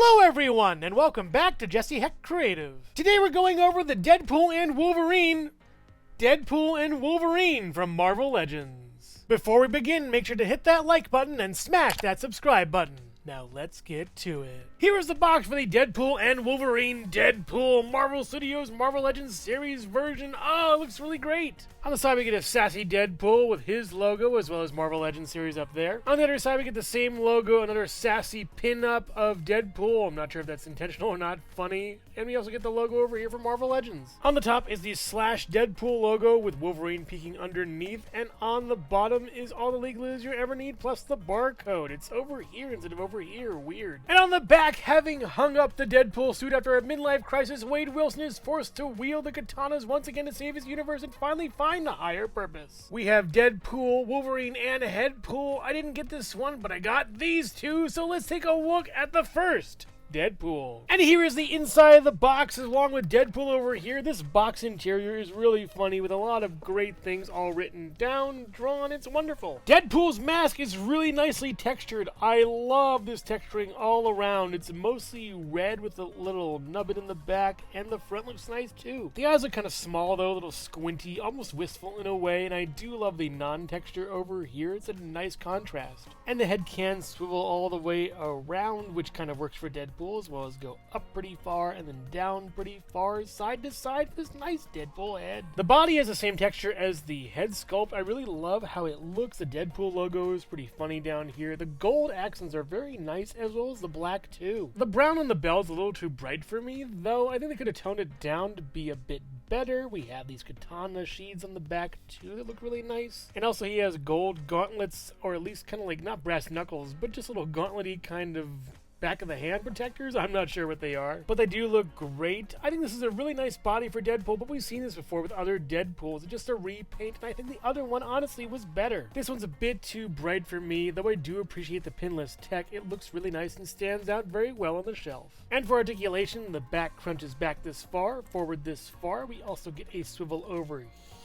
Hello everyone, and welcome back to Jesse Hecht Creative. Today we're going over the Deadpool and Wolverine from Marvel Legends. Before we begin, make sure to hit that like button and smash that subscribe button. Now let's get to it. Here is the box for the Deadpool and Wolverine Deadpool Marvel Studios Marvel Legends series version. Oh, it looks really great. On the side we get a sassy Deadpool with his logo as well as Marvel Legends series up there. On the other side we get the same logo, another sassy pin-up of Deadpool. I'm not sure if that's intentional or not, funny. And we also get the logo over here for Marvel Legends. On the top is the slash Deadpool logo with Wolverine peeking underneath, and on the bottom is all the legalese you ever need plus the barcode. It's over here instead of over here, weird. And on the back, having hung up the Deadpool suit after a midlife crisis, Wade Wilson is forced to wield the katanas once again to save his universe and finally find a higher purpose. We have Deadpool, Wolverine, and Headpool. I didn't get this one, but I got these two, so let's take a look at the first Deadpool. And here is the inside of the box along with Deadpool over here. This box interior is really funny with a lot of great things all written down, drawn. It's wonderful. Deadpool's mask is really nicely textured. I love this texturing all around. It's mostly red with a little nubbin in the back, and the front looks nice too. The eyes are kind of small though, a little squinty, almost wistful in a way, and I do love the non-texture over here. It's a nice contrast. And the head can swivel all the way around, which kind of works for Deadpool, as well as go up pretty far and then down pretty far, side to side for this nice Deadpool head. The body has the same texture as the head sculpt. I really love how it looks. The Deadpool logo is pretty funny down here. The gold accents are very nice, as well as the black too. The brown on the bell is a little too bright for me, though I think they could have toned it down to be a bit better. We have these katana sheaths on the back too that look really nice. And also he has gold gauntlets, or at least kind of like, not brass knuckles, but just little gauntlet-y kind of back of the hand protectors. I'm not sure what they are, but they do look great. I think this is a really nice body for Deadpool, but we've seen this before with other Deadpools. It's just a repaint, and I think the other one honestly was better. This one's a bit too bright for me, though I do appreciate the pinless tech. It looks really nice and stands out very well on the shelf. And for articulation, the back crunches back this far, forward this far. We also get a swivel over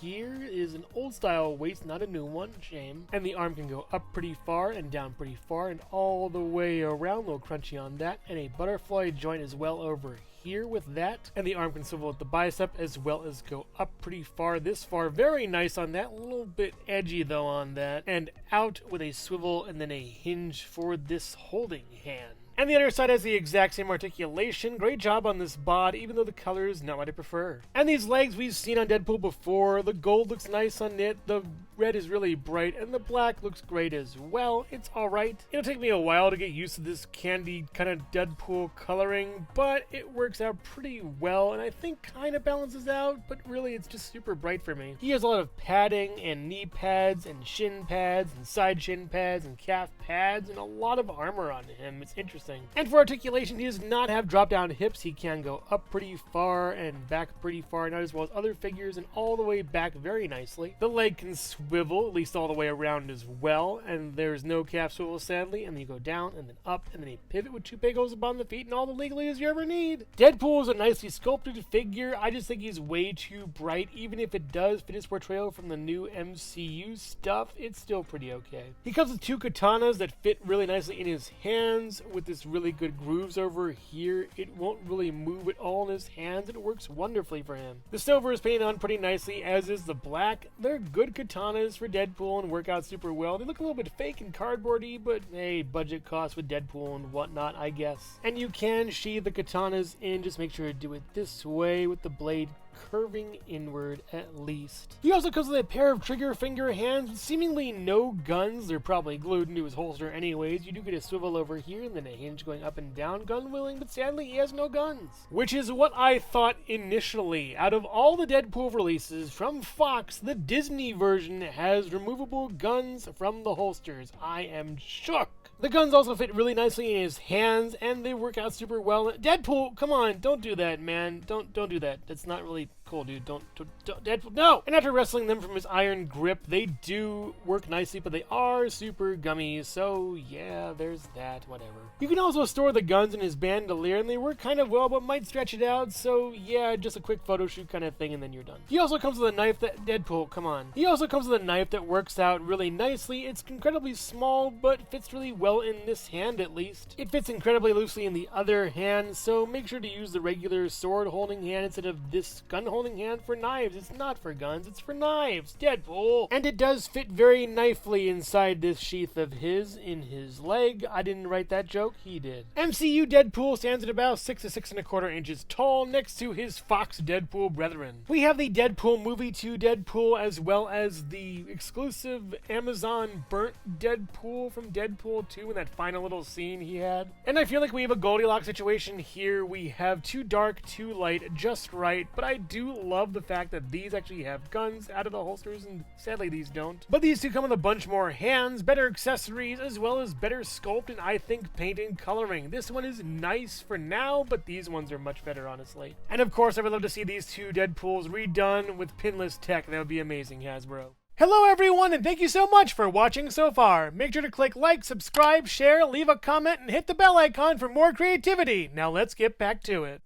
here. Is an old style waist, not a new one, shame. And the arm can go up pretty far and down pretty far and all the way around, a little crunchy on that, and a butterfly joint as well over here with that. And the arm can swivel at the bicep as well as go up pretty far, this far, very nice on that, a little bit edgy though on that, and out with a swivel and then a hinge for this holding hand. And the other side has the exact same articulation. Great job on this bod, even though the color is not what I prefer. And these legs we've seen on Deadpool before. The gold looks nice on it. The red is really bright, and the black looks great as well. It's alright. It'll take me a while to get used to this candy kind of Deadpool coloring, but it works out pretty well, and I think kind of balances out, but really it's just super bright for me. He has a lot of padding and knee pads and shin pads and side shin pads and calf pads and a lot of armor on him. It's interesting. And for articulation, he does not have drop-down hips. He can go up pretty far and back pretty far, not as well as other figures, and all the way back very nicely. The leg can swivel, at least all the way around as well, and there's no calf swivel, sadly, and then you go down and then up, and then a pivot with two piggles upon the feet, and all the legalese you ever need. Deadpool is a nicely sculpted figure. I just think he's way too bright. Even if it does fit his portrayal from the new MCU stuff, it's still pretty okay. He comes with two katanas that fit really nicely in his hands, with this really good grooves over here. It won't really move at all in his hands. It works wonderfully for him. The silver is painted on pretty nicely, as is the black. They're good katanas for Deadpool and work out super well. They look a little bit fake and cardboardy, but hey, budget costs with Deadpool and whatnot, I guess. And you can sheathe the katanas in. Just make sure to do it this way with the blade curving inward at least. He also comes with a pair of trigger finger hands with seemingly no guns. They're probably glued into his holster anyways. You do get a swivel over here and then a hinge going up and down, gun willing, but sadly he has no guns. Which is what I thought initially. Out of all the Deadpool releases from Fox, the Disney version has removable guns from the holsters. I am shook. The guns also fit really nicely in his hands, and they work out super well. Deadpool, come on, don't do that, man. Don't do that. That's not really cool, dude. Don't Deadpool, no! And after wrestling them from his iron grip, they do work nicely, but they are super gummy, so yeah, there's that, whatever. You can also store the guns in his bandolier, and they work kind of well, but might stretch it out, so yeah, just a quick photo shoot kind of thing, and then you're done. He also comes with a knife that, Deadpool, come on. He also comes with a knife that works out really nicely. It's incredibly small, but fits really well in this hand at least. It fits incredibly loosely in the other hand, so make sure to use the regular sword holding hand instead of this gun holding hand for knives. It's not for guns, it's for knives. Deadpool! And it does fit very nicely inside this sheath of his, in his leg. I didn't write that joke, he did. MCU Deadpool stands at about 6 to 6¼ inches tall next to his Fox Deadpool brethren. We have the Deadpool movie 2 Deadpool, as well as the exclusive Amazon burnt Deadpool from Deadpool 2 in that final little scene he had. And I feel like we have a Goldilocks situation here. We have too dark, too light, just right, but I do love the fact that these actually have guns out of the holsters, and sadly these don't. But these two come with a bunch more hands, better accessories, as well as better sculpt, and I think paint and coloring. This one is nice for now, but these ones are much better, honestly. And of course, I would love to see these two Deadpools redone with pinless tech. That would be amazing, Hasbro. Hello everyone, and thank you so much for watching so far. Make sure to click like, subscribe, share, leave a comment, and hit the bell icon for more creativity. Now let's get back to it.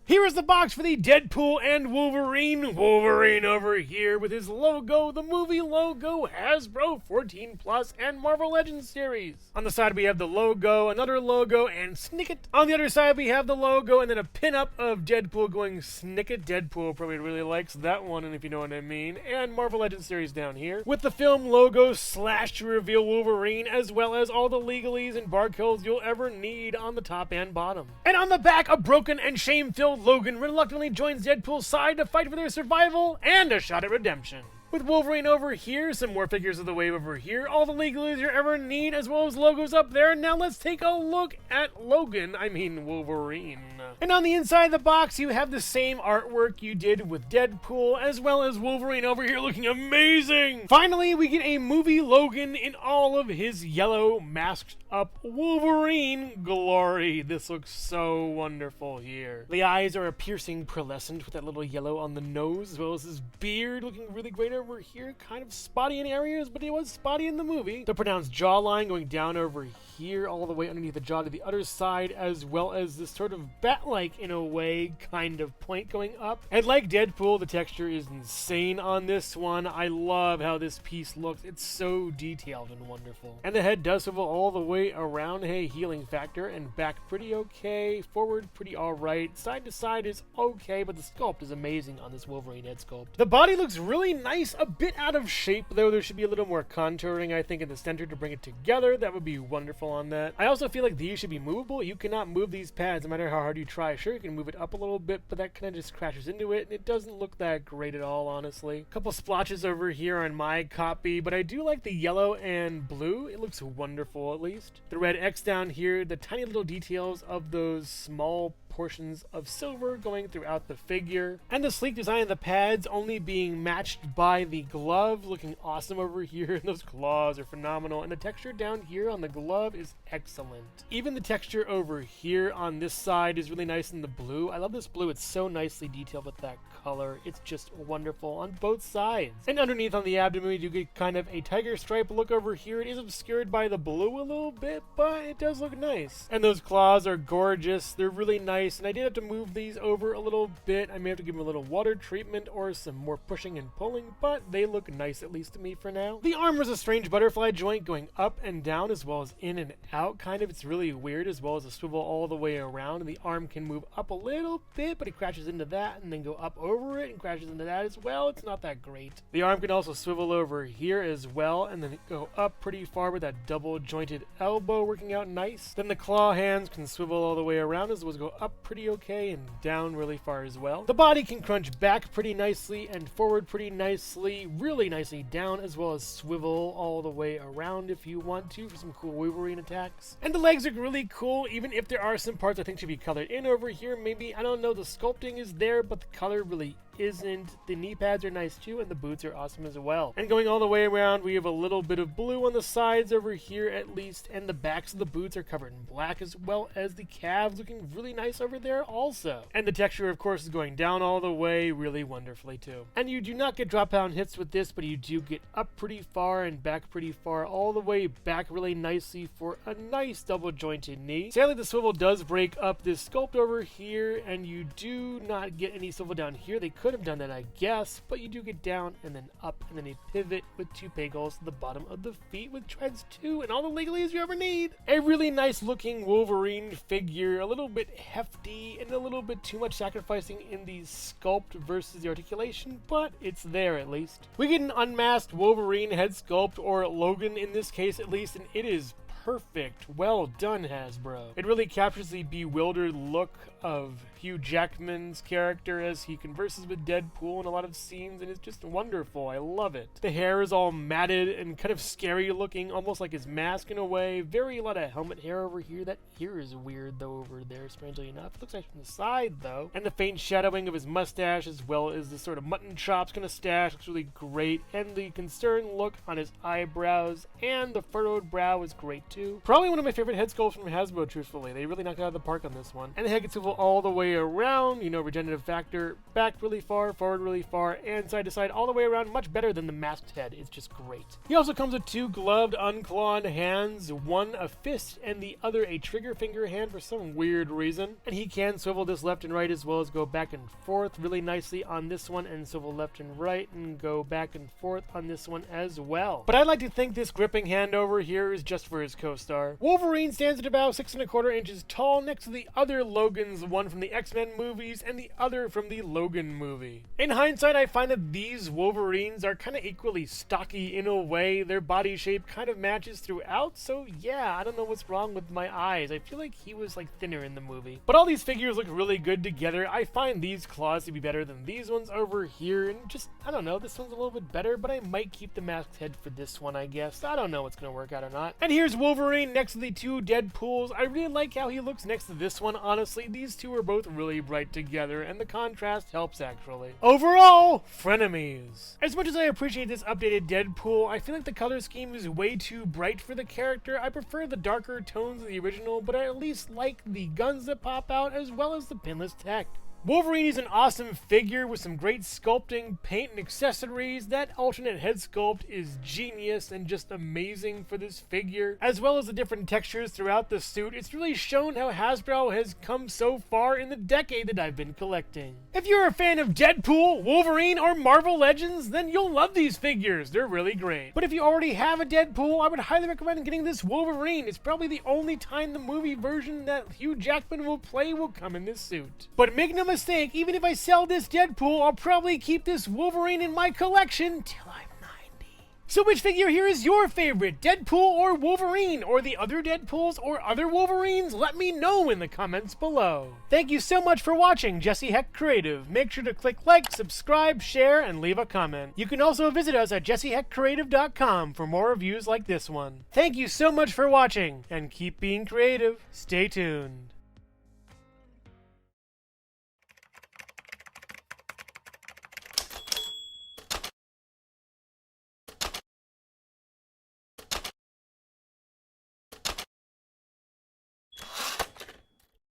Here is the box for the Deadpool and Wolverine. Wolverine over here with his logo, the movie logo, Hasbro 14+, and Marvel Legends series. On the side we have the logo, another logo, and Snicket. On the other side we have the logo, and then a pin-up of Deadpool going Snicket. Deadpool probably really likes that one, and if you know what I mean. And Marvel Legends series down here, with the film logo slashed to reveal Wolverine, as well as all the legalese and barcodes you'll ever need on the top and bottom. And on the back, a broken and shame-filled Logan reluctantly joins Deadpool's side to fight for their survival and a shot at redemption. With Wolverine over here, some more figures of the wave over here, all the legalese you ever need, as well as logos up there. Now let's take a look at Wolverine. And on the inside of the box, you have the same artwork you did with Deadpool, as well as Wolverine over here looking amazing. Finally, we get a movie Logan in all of his yellow, masked up Wolverine glory. This looks so wonderful here. The eyes are a piercing pearlescent with that little yellow on the nose, as well as his beard looking really great over here. Kind of spotty in areas, but he was spotty in the movie. The pronounced jawline going down over here, all the way underneath the jaw to the other side, as well as this sort of bat-like, in a way, kind of point going up. And like Deadpool, the texture is insane on this one. I love how this piece looks. It's so detailed and wonderful. And the head does swivel all the way around. Hey, healing factor. And back pretty okay. Forward pretty alright. Side to side is okay, but the sculpt is amazing on this Wolverine head sculpt. The body looks really nice. A bit out of shape, though. There should be a little more contouring, I think, in the center to bring it together. That would be wonderful on that. I also feel like these should be movable. You cannot move these pads no matter how hard you try. Sure, you can move it up a little bit, but that kind of just crashes into it, and it doesn't look that great at all, honestly. A couple splotches over here on my copy, but I do like the yellow and blue. It looks wonderful, at least. The red X down here, the tiny little details of those small portions of silver going throughout the figure, and the sleek design of the pads only being matched by the glove, looking awesome over here. And those claws are phenomenal, and the texture down here on the glove is excellent. Even the texture over here on this side is really nice in the blue. I love this blue. It's so nicely detailed with that color. It's just wonderful on both sides. And underneath on the abdomen, you get kind of a tiger stripe look over here. It is obscured by the blue a little bit, but it does look nice. And those claws are gorgeous. They're really nice, and I did have to move these over a little bit. I may have to give them a little water treatment or some more pushing and pulling, but they look nice, at least to me for now. The arm is a strange butterfly joint going up and down as well as in and out, kind of. It's really weird, as well as a swivel all the way around, and the arm can move up a little bit, but it crashes into that and then go up over it and crashes into that as well. It's not that great. The arm can also swivel over here as well and then go up pretty far with that double jointed elbow working out nice. Then the claw hands can swivel all the way around, as well as go up pretty okay and down really far as well. The body can crunch back pretty nicely and forward pretty nicely, really nicely down, as well as swivel all the way around if you want to for some cool Wolverine attacks. And the legs look really cool, even if there are some parts I think should be colored in over here. Maybe, I don't know, the sculpting is there, but the color really isn't. The knee pads are nice too, and the boots are awesome as well. And going all the way around, we have a little bit of blue on the sides over here at least, and the backs of the boots are covered in black, as well as the calves looking really nice over there also. And the texture, of course, is going down all the way really wonderfully too. And you do not get drop down hits with this, but you do get up pretty far and back pretty far, all the way back really nicely for a nice double jointed knee. Sadly, the swivel does break up this sculpt over here, and you do not get any swivel down here. They could have done that, I guess, but you do get down and then up and then a pivot with 2 peg holes to the bottom of the feet with treads too, and all the legalese you ever need. A really nice looking Wolverine figure, a little bit hefty and a little bit too much sacrificing in the sculpt versus the articulation, but it's there at least. We get an unmasked Wolverine head sculpt, or Logan in this case at least, and it is perfect. Well done, Hasbro. It really captures the bewildered look of Hugh Jackman's character as he converses with Deadpool in a lot of scenes, and it's just wonderful. I love it. The hair is all matted and kind of scary looking, almost like his mask in a way. A lot of helmet hair over here. That ear is weird though over there, strangely enough. It looks nice from the side though. And the faint shadowing of his mustache, as well as the sort of mutton chops kind of stash, looks really great. And the concerned look on his eyebrows and the furrowed brow is great too. Probably one of my favorite head sculpts from Hasbro, truthfully. They really knocked it out of the park on this one. And the head gets swivel all the way around, you know, regenerative factor, back really far, forward really far, and side to side all the way around, much better than the masked head. It's just great. He also comes with 2 gloved, unclawed hands, one a fist and the other a trigger finger hand for some weird reason. And he can swivel this left and right, as well as go back and forth really nicely on this one, and swivel left and right and go back and forth on this one as well. But I'd like to think this gripping hand over here is just for his co-star. Wolverine stands at about 6 1/4 inches tall next to the other Logans, one from the X-Men movies and the other from the Logan movie. In hindsight, I find that these Wolverines are kind of equally stocky in a way. Their body shape kind of matches throughout, so yeah, I don't know what's wrong with my eyes. I feel like he was like thinner in the movie. But all these figures look really good together. I find these claws to be better than these ones over here, and just, I don't know, this one's a little bit better, but I might keep the masked head for this one, I guess. I don't know what's gonna work out or not. And here's Wolverine next to the 2 Deadpools. I really like how he looks next to this one, honestly. These two are both really bright together, and the contrast helps actually. Overall, frenemies. As much as I appreciate this updated Deadpool, I feel like the color scheme is way too bright for the character. I prefer the darker tones of the original, but I at least like the guns that pop out, as well as the pinless tech. Wolverine is an awesome figure with some great sculpting, paint, and accessories. That alternate head sculpt is genius and just amazing for this figure, as well as the different textures throughout the suit. It's really shown how Hasbro has come so far in the decade that I've been collecting. If you're a fan of Deadpool, Wolverine, or Marvel Legends, then you'll love these figures. They're really great. But if you already have a Deadpool, I would highly recommend getting this Wolverine. It's probably the only time the movie version that Hugh Jackman will play will come in this suit. But make no mistake, even if I sell this Deadpool, I'll probably keep this Wolverine in my collection till I'm 90. So which figure here is your favorite, Deadpool or Wolverine, or the other Deadpools or other Wolverines? Let me know in the comments below. Thank you so much for watching Jesse Hecht Creative. Make sure to click like, subscribe, share, and leave a comment. You can also visit us at jessehechtcreative.com for more reviews like this one. Thank you so much for watching, and keep being creative. Stay tuned.